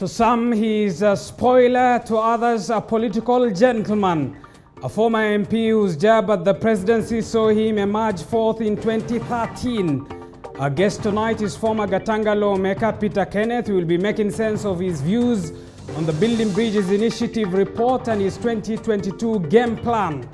To some, he is a spoiler, to others, a political gentleman. A former MP whose jab at the presidency saw him emerge fourth in 2013. Our guest tonight is former Gatanga lawmaker Peter Kenneth, who will be making sense of his views on the Building Bridges Initiative report and his 2022 game plan.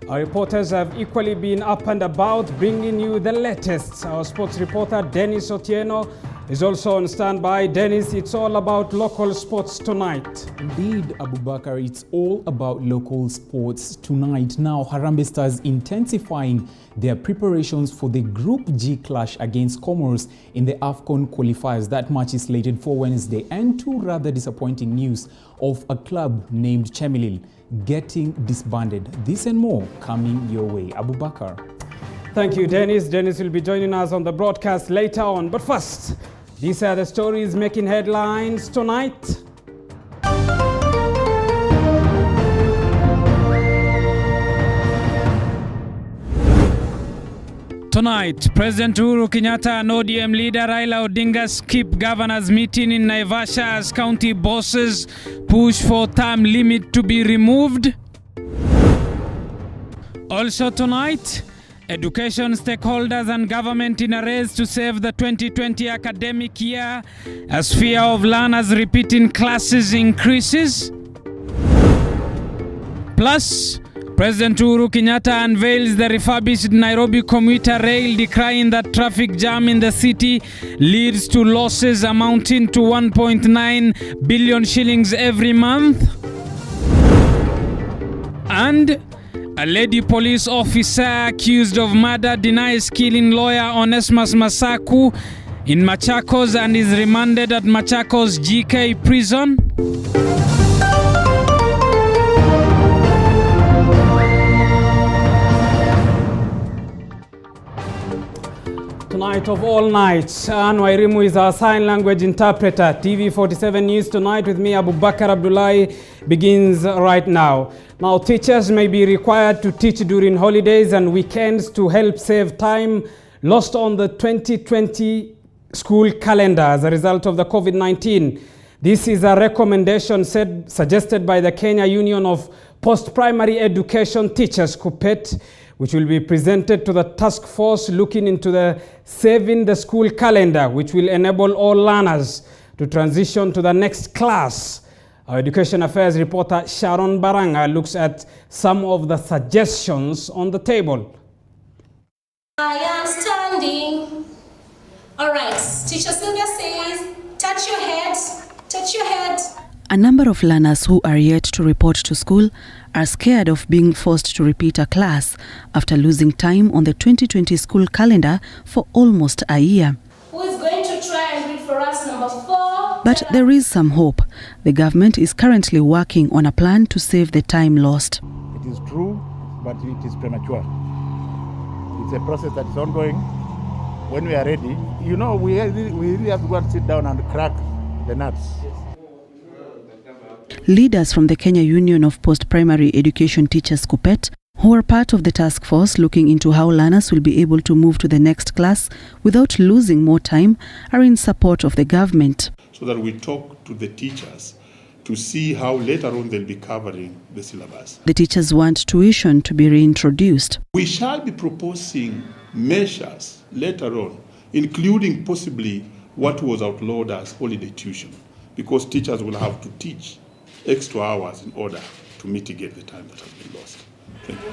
Our reporters have equally been up and about, bringing you the latest. Our sports reporter Dennis Otieno is also on standby. Dennis, it's all about local sports tonight. Indeed, Abubakar, it's all about local sports tonight. Now, Harambee Stars intensifying their preparations for the Group G clash against Comoros in the AFCON qualifiers. That match is slated for Wednesday. And two rather disappointing news of a club named Chemelil getting disbanded. This and more coming your way. Abubakar. Thank you, Dennis. Dennis will be joining us on the broadcast later on. But first, these are the stories making headlines tonight. Tonight, President Uhuru Kenyatta and ODM leader Raila Odinga skip governors' meeting in Naivasha as county bosses push for term limit to be removed. Also tonight, education stakeholders and government in a race to save the 2020 academic year as fear of learners repeating classes increases. Plus, President Uhuru Kenyatta unveils the refurbished Nairobi commuter rail, decrying that traffic jam in the city leads to losses amounting to 1.9 billion shillings every month. And a lady police officer accused of murder denies killing lawyer Onesmus Masaku in Machakos and is remanded at Machakos GK prison. Tonight of all nights, Anne Wairimu is our sign language interpreter. TV47 News Tonight with me, Abubakar Abdullahi, begins right now. Now, teachers may be required to teach during holidays and weekends to help save time lost on the 2020 school calendar as a result of the COVID-19. This is a recommendation suggested by the Kenya Union of Post-Primary Education Teachers, KUPPET, which will be presented to the task force looking into the saving the school calendar, which will enable all learners to transition to the next class. Our Education Affairs reporter Sharon Baranga looks at some of the suggestions on the table. I am standing. All right, Teacher Sylvia says, touch your head, touch your head. A number of learners who are yet to report to school are scared of being forced to repeat a class after losing time on the 2020 school calendar for almost a year. Who is going to try and read for us number 4? But there is some hope. The government is currently working on a plan to save the time lost. It is true, but it is premature. It's a process that is ongoing. When we are ready, you know, we really have to go and sit down and crack the nuts. Leaders from the Kenya Union of Post-Primary Education Teachers, KUPPET, who are part of the task force looking into how learners will be able to move to the next class without losing more time, are in support of the government. So that we talk to the teachers to see how later on they'll be covering the syllabus. The teachers want tuition to be reintroduced. We shall be proposing measures later on, including possibly what was outlawed as holiday tuition, because teachers will have to teach extra hours in order to mitigate the time that has been lost. Thank you.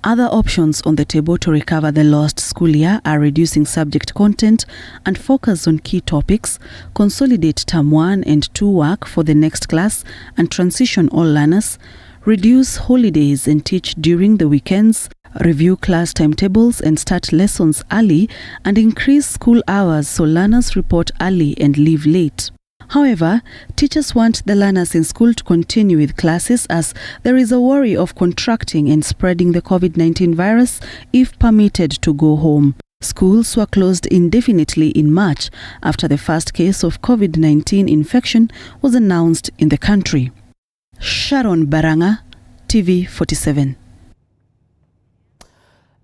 Other options on the table to recover the lost school year are reducing subject content and focus on key topics, consolidate term 1 and 2 work for the next class and transition all learners, reduce holidays and teach during the weekends, review class timetables and start lessons early, and increase school hours so learners report early and leave late. However, teachers want the learners in school to continue with classes as there is a worry of contracting and spreading the COVID-19 virus if permitted to go home. Schools were closed indefinitely in March after the first case of COVID-19 infection was announced in the country. Sharon Baranga, TV47.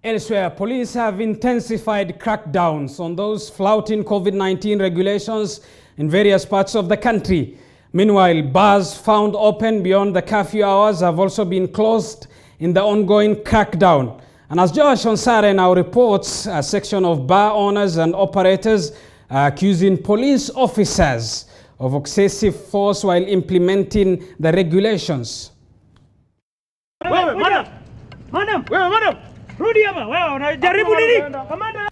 Elsewhere, police have intensified crackdowns on those flouting COVID-19 regulations in various parts of the country. Meanwhile, bars found open beyond the curfew hours have also been closed in the ongoing crackdown. And as Josh Onsare now reports, a section of bar owners and operators are accusing police officers of excessive force while implementing the regulations.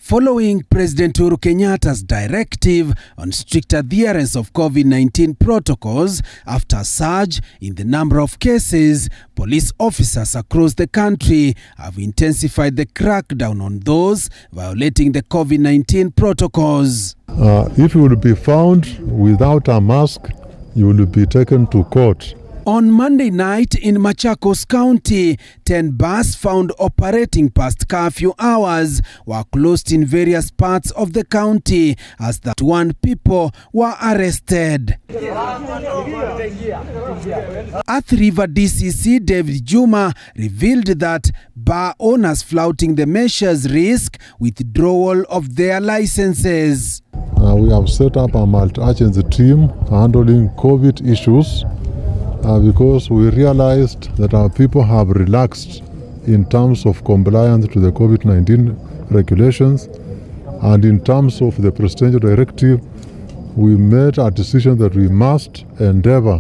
Following President Uhuru Kenyatta's directive on strict adherence of COVID-19 protocols after a surge in the number of cases, police officers across the country have intensified the crackdown on those violating the COVID-19 protocols. If you will be found without a mask, you will be taken to court. On Monday night in Machakos County, 10 bars found operating past curfew hours were closed in various parts of the county as 31 people were arrested. Athi River DCC David Juma revealed that bar owners flouting the measures risk withdrawal of their licenses. We have set up a multi-agency team handling COVID issues because we realized that our people have relaxed in terms of compliance to the COVID-19 regulations, and in terms of the presidential directive, we made a decision that we must endeavor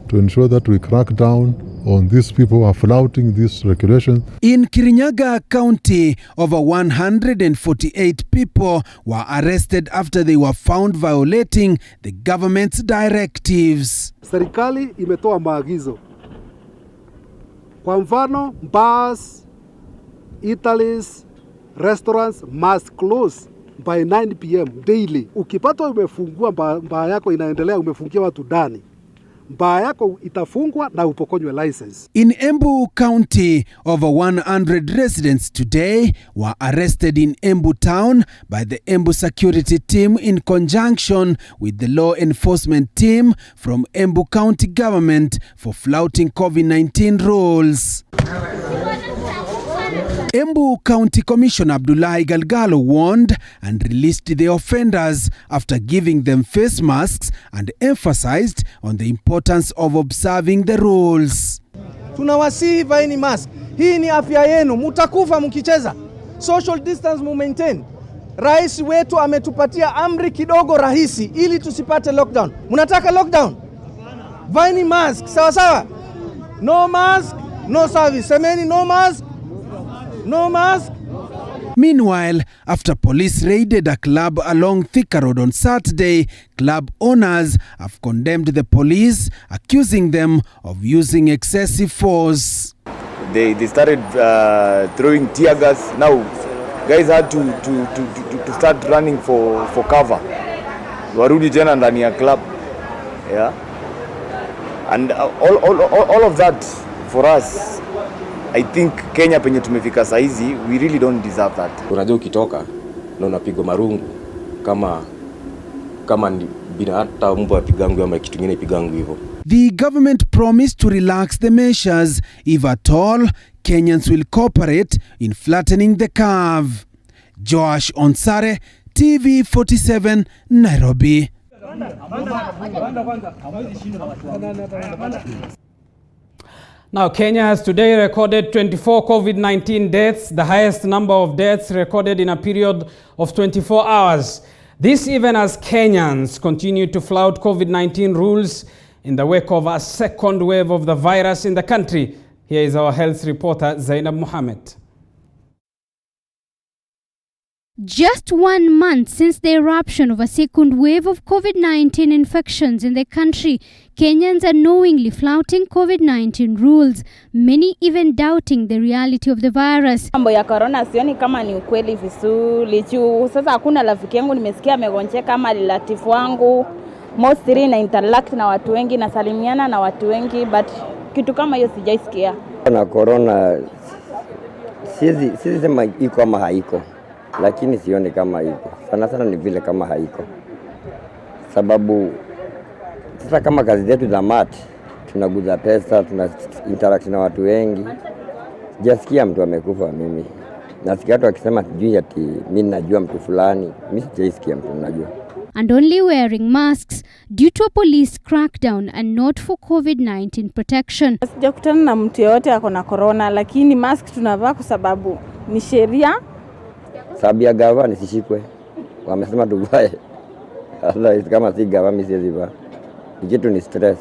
to ensure that we crack down on these people who are flouting these regulations. In Kirinyaga County, over 148 people were arrested after they were found violating the government's directives. Serikali imetoa maagizo. Kwa mfano, bars, eateries, restaurants must close by 9 p.m. daily. Ukipata umefungua baa yako inaendelea umefungia watu ndani, baa yako itafungwa na upokonywe license. In Embu County, over 100 residents today were arrested in Embu town by the Embu security team in conjunction with the law enforcement team from Embu County government for flouting COVID-19 rules. Embu County Commissioner Abdullahi Galgalo warned and released the offenders after giving them face masks and emphasized on the importance of observing the rules. Tunawasihi vaeni mask. Hii ni afya yenu, mutakufa mkicheza. Social distance mu maintain. Rais wetu ametupatia amri kidogo rahisi ili tusipate lockdown. Munataka lockdown? Vaeni mask, sawa sawa? No mask, no service. Semeni no mask. No mask. Meanwhile, after police raided a club along Thika Road on Saturday, club owners have condemned the police, accusing them of using excessive force. They started throwing tear gas. Now, guys had to start running for cover. Warudi jana ndani ya club, yeah, and all of that for us. I think Kenya penye tumefika saizi, we really don't deserve that. Unajua ukitoka na unapigwa marungu kama ni bina hata mbwa apigangu ama kitu kingine ipigangu hivyo. The government promised to relax the measures. If at all, Kenyans will cooperate in flattening the curve. Josh Onsare, TV47, Nairobi. Now, Kenya has today recorded 24 COVID-19 deaths, the highest number of deaths recorded in a period of 24 hours. This even as Kenyans continue to flout COVID-19 rules in the wake of a second wave of the virus in the country. Here is our health reporter, Zainab Mohammed. Just 1 month since the eruption of a second wave of COVID-19 infections in the country, Kenyans are knowingly flouting COVID-19 rules, many even doubting the reality of the virus. Mambo ya corona sioni kama ni ukweli vizuri. Sasa hakuna rafiki yangu nimesikia amegonjeka kama relative wangu. Mostly na interact na watu wengi na salimiana na watu wengi, but kitu kama hiyo sijaisikia. Na corona sizi sema iko ama haiko. Lakini sioni kama iko. Sana ni vile kama haiko. Sababu sasa kama kazi zetu za mat, tunaguza pesa, tuna interact na watu wengi. Sijasikia mtu amekufa mimi. Nasikia watu wakisema sijui ati mimi najua mtu fulani. Mimi sijaisikia mtu najua. and only wearing masks due to a police crackdown and not for COVID-19 protection. Sijakutana na mtu yote ako na corona, lakini mask tunavaa kwa sababu ni sheria. Sababu ya gava nisishikwe. Wamesema tuvae. Otherwise kama si gava mimi siwezi vaa. Kitu ni stress.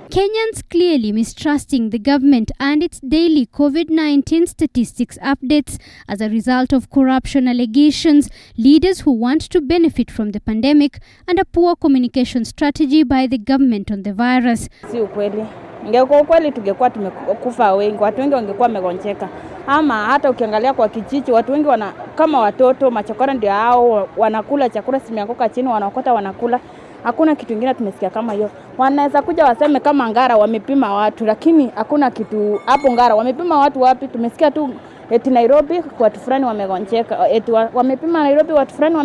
Kenyans clearly mistrusting the government and its daily COVID-19 statistics updates as a result of corruption allegations, leaders who want to benefit from the pandemic, and a poor communication strategy by the government on the virus. Si ukweli. Ingekuwa ukweli tungekuwa tumekufa wengi, watu wengi wangekuwa wamegonjeka. Ama hata ukiangalia kwa kijiji watu wengi kama watoto machokora ndio hao wanakula chakula simeanguka chini wanaokota wanakula. Hakuna kitu kingine tumesikia kama hiyo. Wanaweza kuja waseme kama Ngara wamepima watu, lakini hakuna kitu hapo Ngara. Wamepima watu wapi? Tumesikia tu eti Nairobi watu fulani wamegonjeka. Eti wamepima Nairobi watu fulani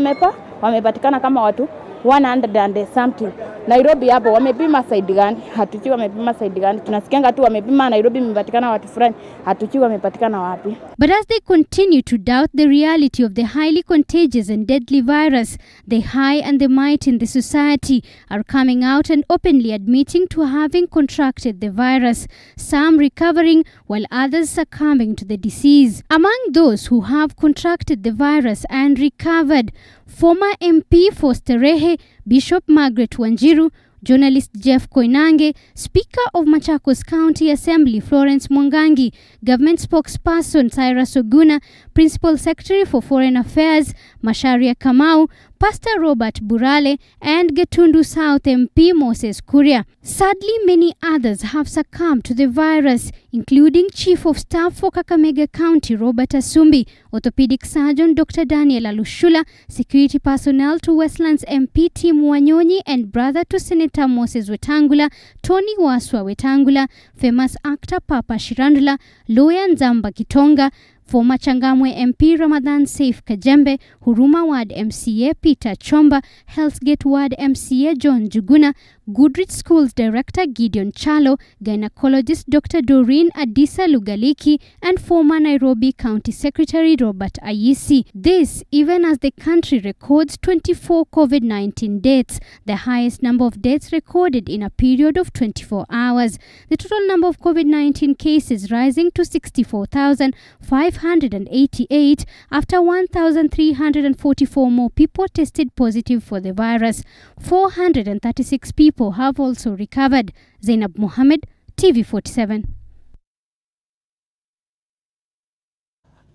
wamepatikana kama watu 100 and something. Nairobi hapo wamepima side gani? Hatujui wamepima side gani. Tunasikianga tu wamepima Nairobi imepatikana watu fulani, hatujui wamepatikana wapi. But as they continue to doubt the reality of the highly contagious and deadly virus, the high and the mighty in the society are coming out and openly admitting to having contracted the virus, some recovering while others succumbing to the disease. Among those who have contracted the virus and recovered, former MP for Sterehe, Bishop Margaret Wanjiru, journalist Jeff Koinange, Speaker of Machakos County Assembly Florence Mwangangi, Government Spokesperson Cyrus Oguna, Principal Secretary for Foreign Affairs Masharia Kamau, Pastor Robert Burale, and Getundu South MP Moses Kuria. Sadly, many others have succumbed to the virus, including Chief of Staff for Kakamega County Robert Asumbi, Orthopedic Surgeon Dr. Daniel Alushula, Security Personnel to Westlands MP Tim Wanyonyi, and brother to Senator Moses Wetangula, Tony Waswa Wetangula, famous actor Papa Shirandula, lawyer Nzamba Kitonga, former Changamwe MP Ramadan Saif Kajembe, Huruma Ward MCA Peter Chomba, Hell's Gate Ward MCA John Juguna, Goodrich Schools Director Gideon Chalo, gynecologist Dr. Doreen Adisa Lugaliki, and former Nairobi County Secretary Robert Ayisi. This even as the country records 24 COVID-19 deaths, the highest number of deaths recorded in a period of 24 hours. The total number of COVID-19 cases rising to 64,588 after 1,344 more people tested positive for the virus. 436 people have also recovered. Zainab Mohammed, TV47.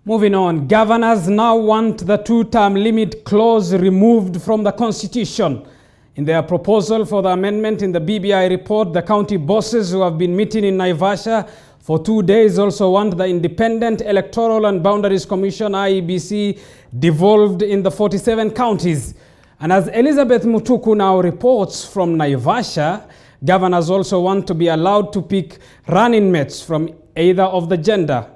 Moving on, governors now want the two-term limit clause removed from the Constitution. In their proposal for the amendment in the BBI report, the county bosses who have been meeting in Naivasha for 2 days also want the Independent Electoral and Boundaries Commission, IEBC, devolved in the 47 counties. And as Elizabeth Mutuku now reports from Naivasha, governors also want to be allowed to pick running mates from either of the gender.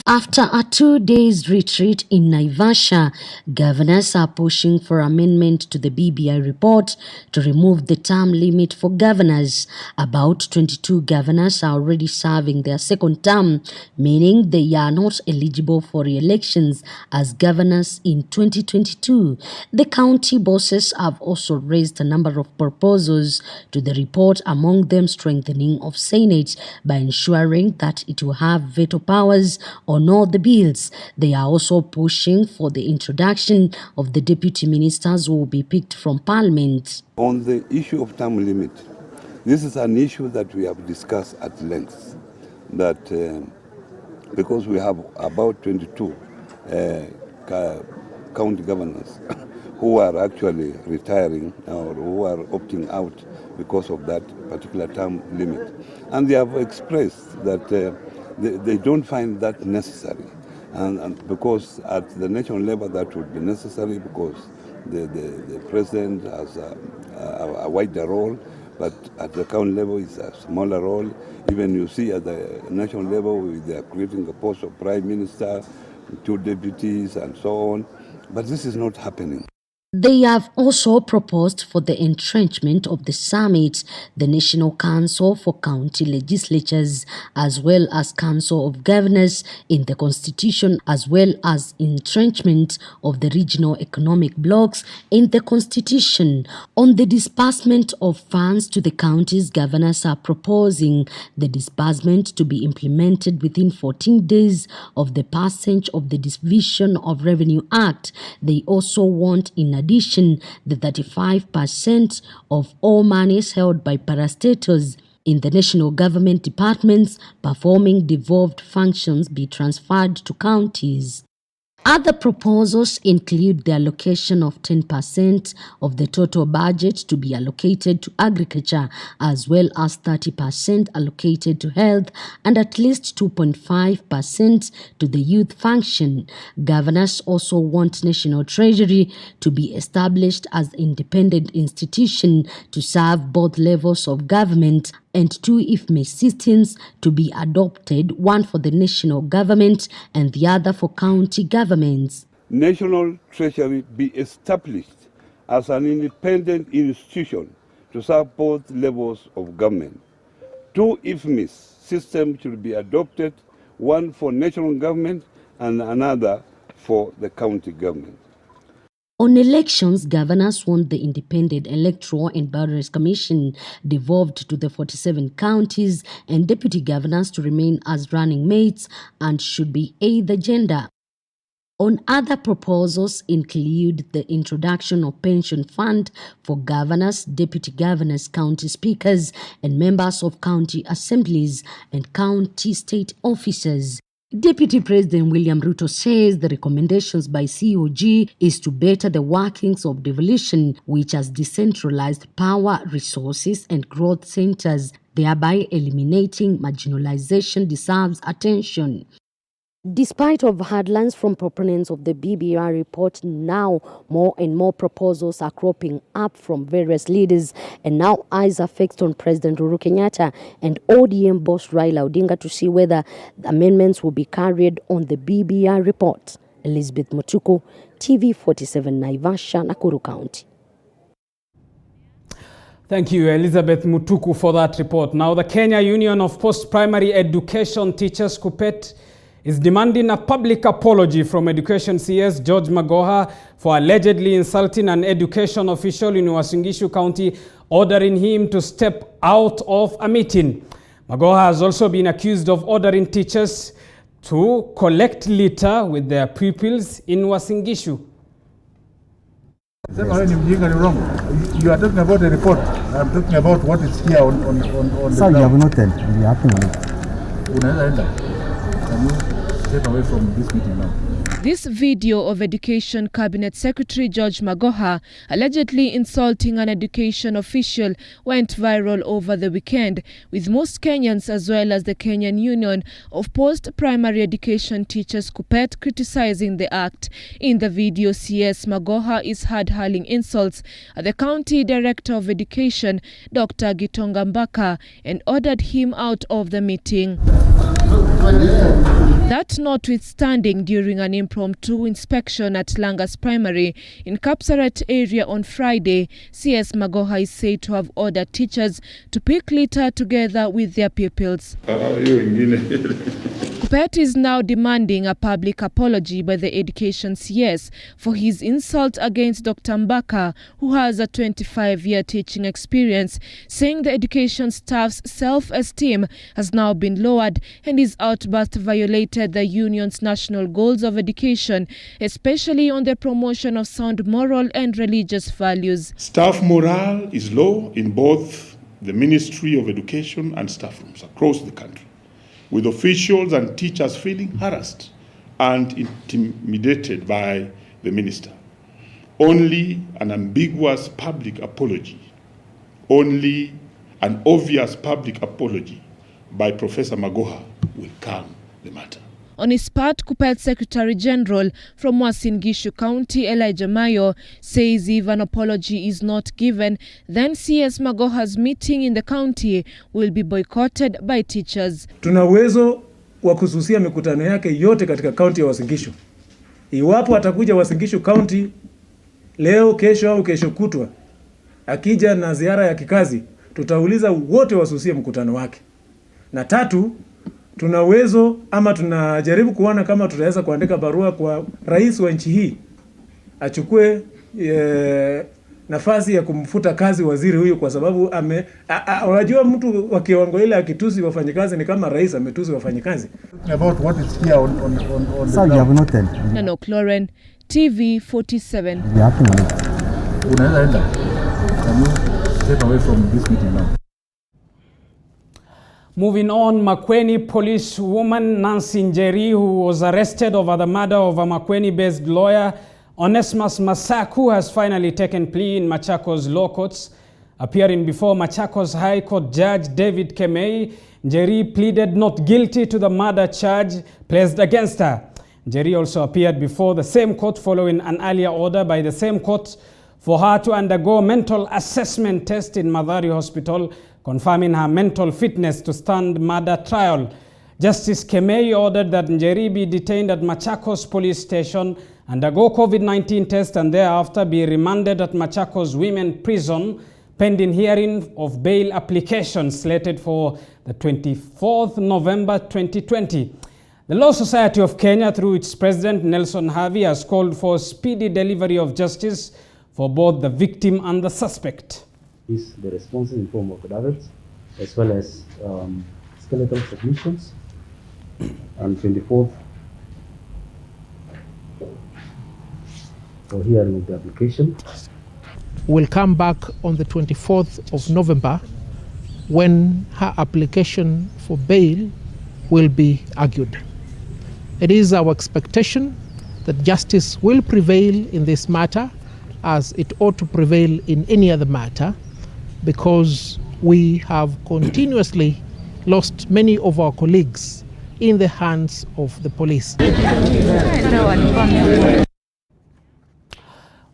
After a 2 days retreat in Naivasha, governors are pushing for amendment to the BBI report to remove the term limit for governors. About 22 governors are already serving their second term, meaning they are not eligible for re-elections as governors in 2022. The county bosses have also raised a number of proposals to the report, among them strengthening of Senate by ensuring that it will have veto powers on all the bills. They are also pushing for the introduction of the deputy ministers who will be picked from Parliament. On the issue of term limit, this is an issue that we have discussed at length, that because we have about 22 county governors who are actually retiring or who are opting out because of that particular term limit. And they have expressed that they don't find that necessary, and because at the national level that would be necessary because the president has a wider role, but at the county level it's a smaller role. Even you see at the national level they are creating a post of prime minister, 2 deputies and so on, but this is not happening. They have also proposed for the entrenchment of the summit, the National Council for County Legislatures, as well as Council of Governors in the Constitution, as well as entrenchment of the regional economic blocks in the Constitution. On the disbursement of funds to the counties, governors are proposing the disbursement to be implemented within 14 days of the passage of the Division of Revenue Act. They also want, in addition, the 35% of all monies held by parastatals in the national government departments performing devolved functions be transferred to counties. Other proposals include the allocation of 10% of the total budget to be allocated to agriculture, as well as 30% allocated to health and at least 2.5% to the youth function. Governors also want National Treasury to be established as an independent institution to serve both levels of government, and 2 IFME systems to be adopted, one for the national government and the other for county governments. National Treasury be established as an independent institution to serve both levels of government. 2 IFME systems should be adopted, one for national government and another for the county government. On elections, governors want the Independent Electoral and Boundaries Commission devolved to the 47 counties and deputy governors to remain as running mates and should be either gender. On other proposals include the introduction of pension fund for governors, deputy governors, county speakers, and members of county assemblies and county state officers. Deputy President William Ruto says the recommendations by COG is to better the workings of devolution, which has decentralized power, resources, and growth centers, thereby eliminating marginalization deserves attention. Despite of headlines from proponents of the BBI report, now more and more proposals are cropping up from various leaders, and now eyes are fixed on President Uhuru Kenyatta and ODM boss Raila Odinga to see whether the amendments will be carried on the BBI report. Elizabeth Mutuku, TV47 Naivasha, Nakuru County. Thank you, Elizabeth Mutuku, for that report. Now, the Kenya Union of Post-Primary Education Teachers, KUPPET, is demanding a public apology from Education CS George Magoha for allegedly insulting an education official in Uasin Gishu County, ordering him to step out of a meeting. Magoha has also been accused of ordering teachers to collect litter with their pupils in Uasin Gishu. Wrong. You are talking about the report. I'm talking about what is here on the Sir, you have noted. You have Can you step away from this meeting now? This video of Education Cabinet Secretary George Magoha allegedly insulting an education official went viral over the weekend, with most Kenyans as well as the Kenyan Union of Post-Primary Education Teachers KUPPET criticizing the act. In the video, CS Magoha is heard hurling insults at the County Director of Education, Dr. Gitonga Mbaka, and ordered him out of the meeting. That notwithstanding, during an impromptu inspection at Langas Primary in Kapsaret area on Friday, CS Magoha is said to have ordered teachers to pick litter together with their pupils. KUPPET is now demanding a public apology by the Education CS for his insult against Dr. Mbaka, who has a 25-year teaching experience, saying the education staff's self-esteem has now been lowered and his outburst violated the union's national goals of education, especially on the promotion of sound moral and religious values. Staff morale is low in both the Ministry of Education and staff rooms across the country, with officials and teachers feeling harassed and intimidated by the minister. Only an ambiguous public apology, only an obvious public apology by Professor Magoha will calm the matter. On his part, KUPPET Secretary General from Uasin Gishu County, Elijah Mayo, says if an apology is not given, then CS Magoha's meeting in the county will be boycotted by teachers. Tuna uwezo wa kususia mikutano yake yote katika county ya Uasin Gishu. Iwapo atakuja Uasin Gishu County leo, kesho au kesho kutwa akija na ziara ya kikazi, tutauliza wote wasusie mkutano wake. Na tatu, tuna uwezo ama tunajaribu kuona kama tutaweza kuandika barua kwa rais wa nchi hii achukue nafasi ya kumfuta kazi waziri huyu, kwa sababu unajua mtu wa kiwango ile akitusi wafanyikazi ni kama rais ametusi wafanyikazi. About what is here on Nanok Lauren, TV47. Unaenda. Can you step away from this meeting now? Moving on, Makueni police woman Nancy Njeri, who was arrested over the murder of a Makueni-based lawyer, Onesmus Masaku, has finally taken plea in Machakos law courts. Appearing before Machakos High Court Judge David Kemei, Njeri pleaded not guilty to the murder charge placed against her. Njeri also appeared before the same court following an earlier order by the same court for her to undergo mental assessment test in Madari Hospital, confirming her mental fitness to stand murder trial. Justice Kemei ordered that Njeri be detained at Machakos Police Station, undergo COVID-19 test, and thereafter be remanded at Machakos Women Prison, pending hearing of bail applications slated for the 24th November 2020. The Law Society of Kenya, through its president Nelson Harvey, has called for speedy delivery of justice for both the victim and the suspect. Is the response in form of cadavers as well as skeletal submissions on 24th for hearing of the application. Will come back on the 24th of November when her application for bail will be argued. It is our expectation that justice will prevail in this matter, as it ought to prevail in any other matter, because we have continuously lost many of our colleagues in the hands of the police.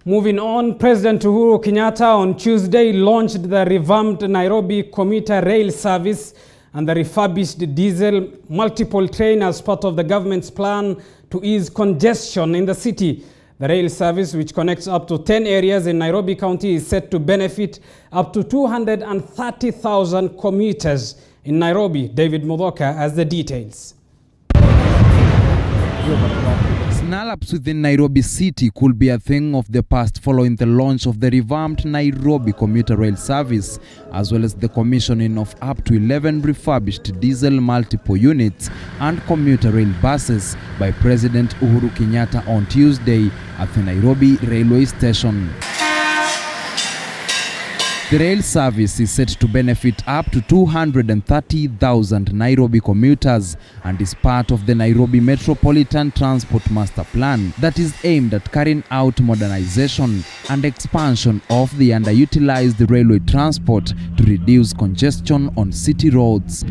Moving on, President Uhuru Kenyatta on Tuesday launched the revamped Nairobi commuter rail service and the refurbished diesel multiple train as part of the government's plan to ease congestion in the city. The rail service, which connects up to 10 areas in Nairobi County, is set to benefit up to 230,000 commuters in Nairobi. David Mudoka has the details. Snarl-ups within Nairobi City could be a thing of the past following the launch of the revamped Nairobi commuter rail service, as well as the commissioning of up to 11 refurbished diesel multiple units and commuter rail buses by President Uhuru Kenyatta on Tuesday at the Nairobi railway station. The rail service is set to benefit up to 230,000 Nairobi commuters and is part of the Nairobi Metropolitan Transport Master Plan that is aimed at carrying out modernization and expansion of the underutilized railway transport to reduce congestion on city roads.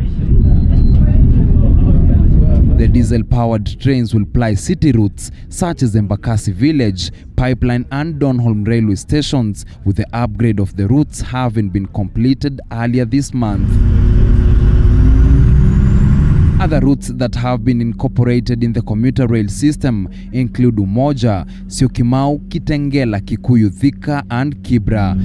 The diesel-powered trains will ply city routes such as Embakasi Village, Pipeline and Donholm railway stations, with the upgrade of the routes having been completed earlier this month. Other routes that have been incorporated in the commuter rail system include Umoja, Syokimau, Kitengela, Kikuyu, Thika and Kibra.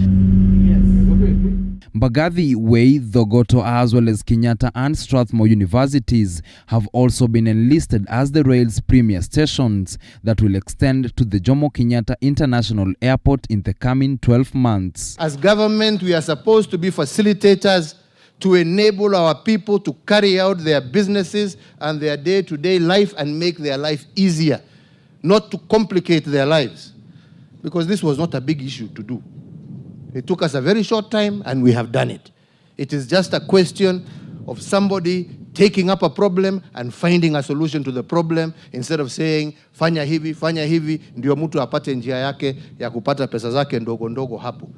Mbagathi Way, Thogoto, as well as Kenyatta and Strathmore universities have also been enlisted as the rail's premier stations that will extend to the Jomo Kenyatta International Airport in the coming 12 months. As government, we are supposed to be facilitators to enable our people to carry out their businesses and their day-to-day life and make their life easier, not to complicate their lives, because this was not a big issue to do. It took us a very short time and we have done it. It is just a question of somebody taking up a problem and finding a solution to the problem instead of saying fanya hivi ndio mtu apate njia yake ya kupata pesa zake ndogo ndogo hapo.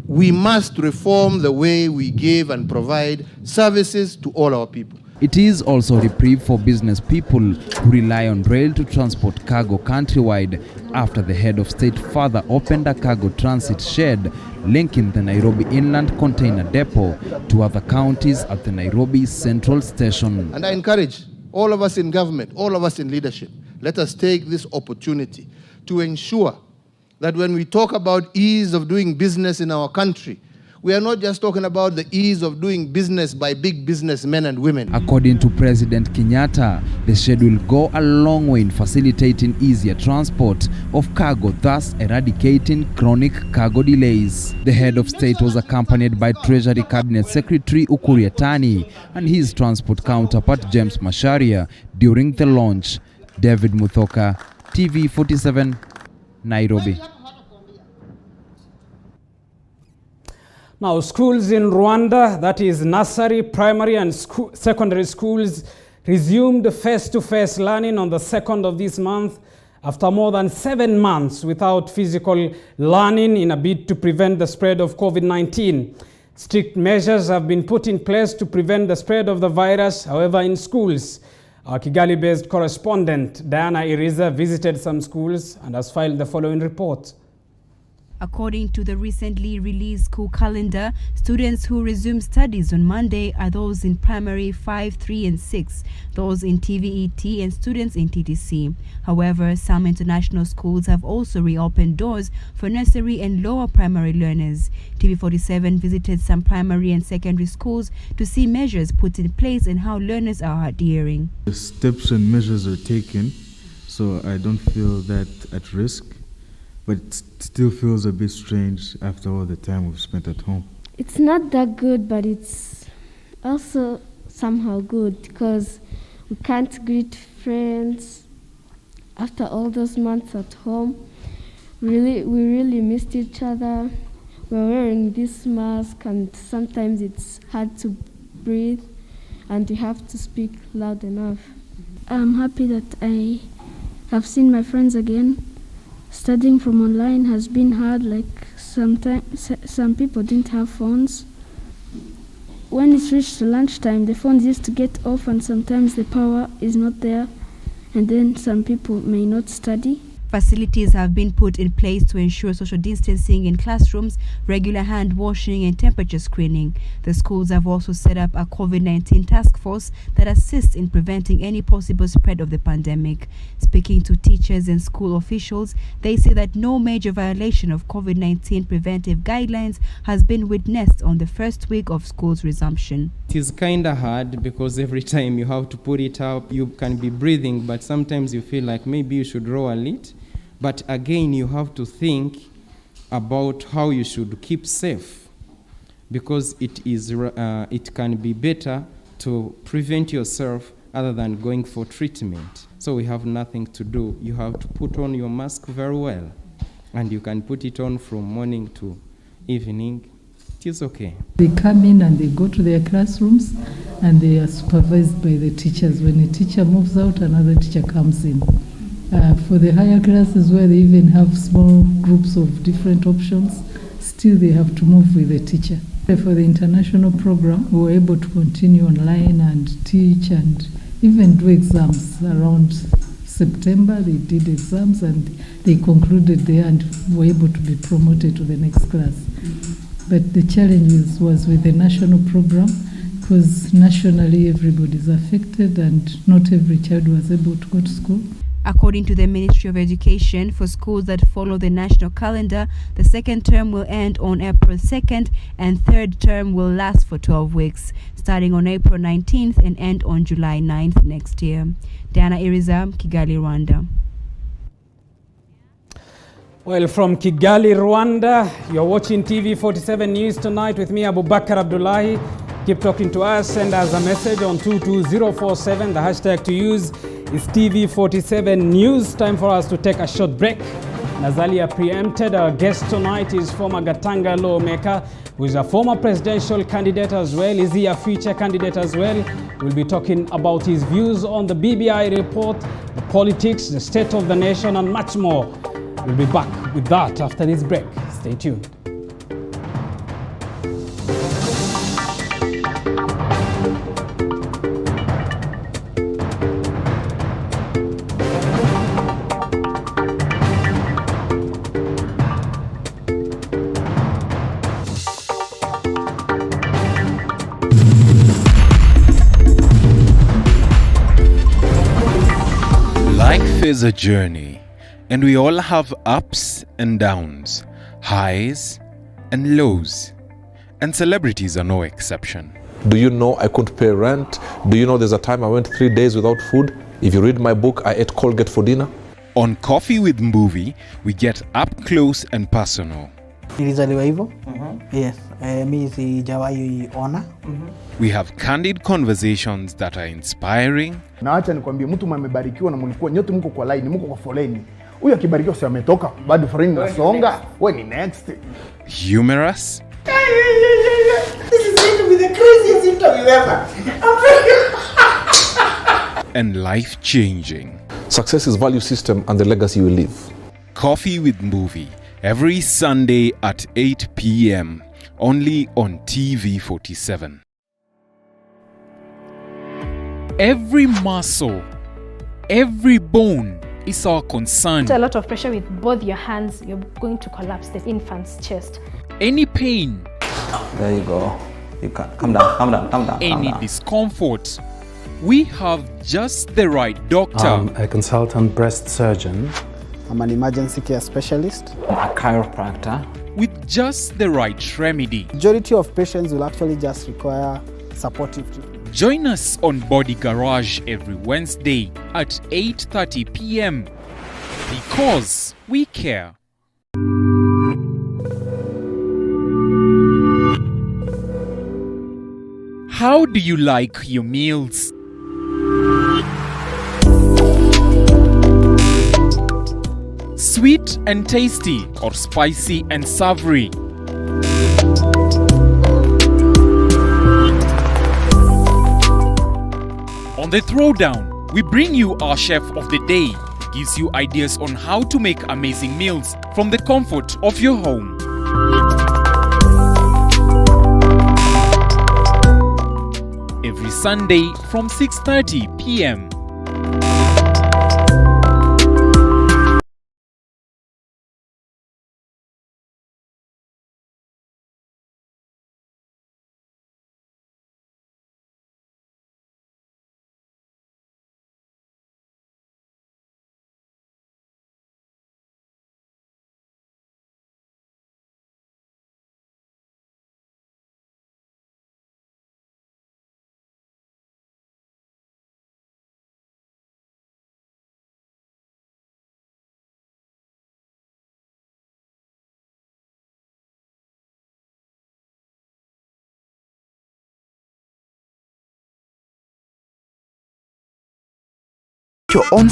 We must reform the way we give and provide services to all our people. It is also a reprieve for business people who rely on rail to transport cargo countrywide after the head of state further opened a cargo transit shed linking the Nairobi Inland Container Depot to other counties at the Nairobi Central Station. And I encourage all of us in government, all of us in leadership, let us take this opportunity to ensure that when we talk about ease of doing business in our country, we are not just talking about the ease of doing business by big businessmen and women. According to President Kenyatta, the schedule will go a long way in facilitating easier transport of cargo, thus eradicating chronic cargo delays. The head of state was accompanied by Treasury Cabinet Secretary Ukur Yatani and his transport counterpart James Macharia during the launch. David Muthoka, TV47, Nairobi. Now, schools in Rwanda, that is nursery, primary and secondary schools, resumed face-to-face learning on the 2nd of this month after more than 7 months without physical learning in a bid to prevent the spread of COVID-19. Strict measures have been put in place to prevent the spread of the virus, however, in schools. Our Kigali-based correspondent, Diana Iriza, visited some schools and has filed the following report. According to the recently released school calendar, students who resume studies on Monday are those in primary 5, 3 and 6, those in TVET and students in TTC. However, some international schools have also reopened doors for nursery and lower primary learners. TV47 visited some primary and secondary schools to see measures put in place and how learners are adhering. The steps and measures are taken, so I don't feel that at risk. But it still feels a bit strange after all the time we've spent at home. It's not that good, but it's also somehow good because we can't greet friends after all those months at home. We really missed each other. We're wearing this mask and sometimes it's hard to breathe and you have to speak loud enough. I'm happy that I have seen my friends again. Studying from online has been hard, like sometimes some people didn't have phones. When it's reached lunchtime, the phones used to get off and sometimes the power is not there and then some people may not study. Facilities have been put in place to ensure social distancing in classrooms, regular hand washing and temperature screening. The schools have also set up a COVID-19 task force that assists in preventing any possible spread of the pandemic. Speaking to teachers and school officials, they say that no major violation of COVID-19 preventive guidelines has been witnessed on the first week of school's resumption. It is kind of hard because every time you have to put it up, you can be breathing, but sometimes you feel like maybe you should row a little. But again, you have to think about how you should keep safe, because it can be better to prevent yourself other than going for treatment. So we have nothing to do. You have to put on your mask very well, and you can put it on from morning to evening. It is okay. They come in and they go to their classrooms and they are supervised by the teachers. When a teacher moves out, another teacher comes in. For the higher classes where they even have small groups of different options, still they have to move with the teacher. For the international program, we were able to continue online and teach and even do exams. Around September, they did exams and they concluded there and were able to be promoted to the next class. But the challenge was with the national program, because nationally everybody is affected and not every child was able to go to school. According to the Ministry of Education, for schools that follow the national calendar, the second term will end on April 2nd and third term will last for 12 weeks, starting on April 19th and end on July 9th next year. Diana Iriza, Kigali, Rwanda. Well, from Kigali, Rwanda, you're watching TV47 News Tonight with me, Abubakar Abdullahi. Keep talking to us. Send us a message on 22047. The hashtag to use is TV47 News. Time for us to take a short break. Nazalia preempted, our guest tonight is former Gatanga lawmaker, who is a former presidential candidate as well. Is he a future candidate as well? We'll be talking about his views on the BBI report, the politics, the state of the nation, and much more. We'll be back with that after this break. Stay tuned. Life is a journey, And we all have ups and downs, highs and lows. And celebrities are no exception. Do you know I couldn't pay rent? Do you know there's a time I went 3 days without food? If you read my book, I ate Colgate for dinner. On Coffee with Movie, we get up close and personal. Nilizaliwa hivyo. Yes, mimi sijawahi ona. We have candid conversations that are inspiring. Na acha nikwambie, mtu mmebarikiwa na mlikuwa nyote mko kwa line, mko kwa foleni. Huyu akibarikiwa si ametoka, bado foleni nasonga. Wewe ni next. Humorous. This is going to be the craziest interview ever. And life-changing. Success is value system and the legacy you leave. Coffee with Movie, every Sunday at 8 p.m. only on TV47. Every muscle, every bone is our concern. A lot of pressure with both your hands, you're going to collapse the infant's chest. Any pain. There you go. You can calm down. Any discomfort. We have just the right doctor. I'm a consultant breast surgeon. I'm an emergency care specialist. I'm a chiropractor. With just the right remedy. Majority of patients will actually just require supportive treatment. Join us on Body Garage every Wednesday at 8:30 p.m. because we care. How do you like your meals? Sweet and tasty or spicy and savory? On the Throwdown, we bring you our chef of the day, who gives you ideas on how to make amazing meals from the comfort of your home. Every Sunday from 6:30 p.m. Your own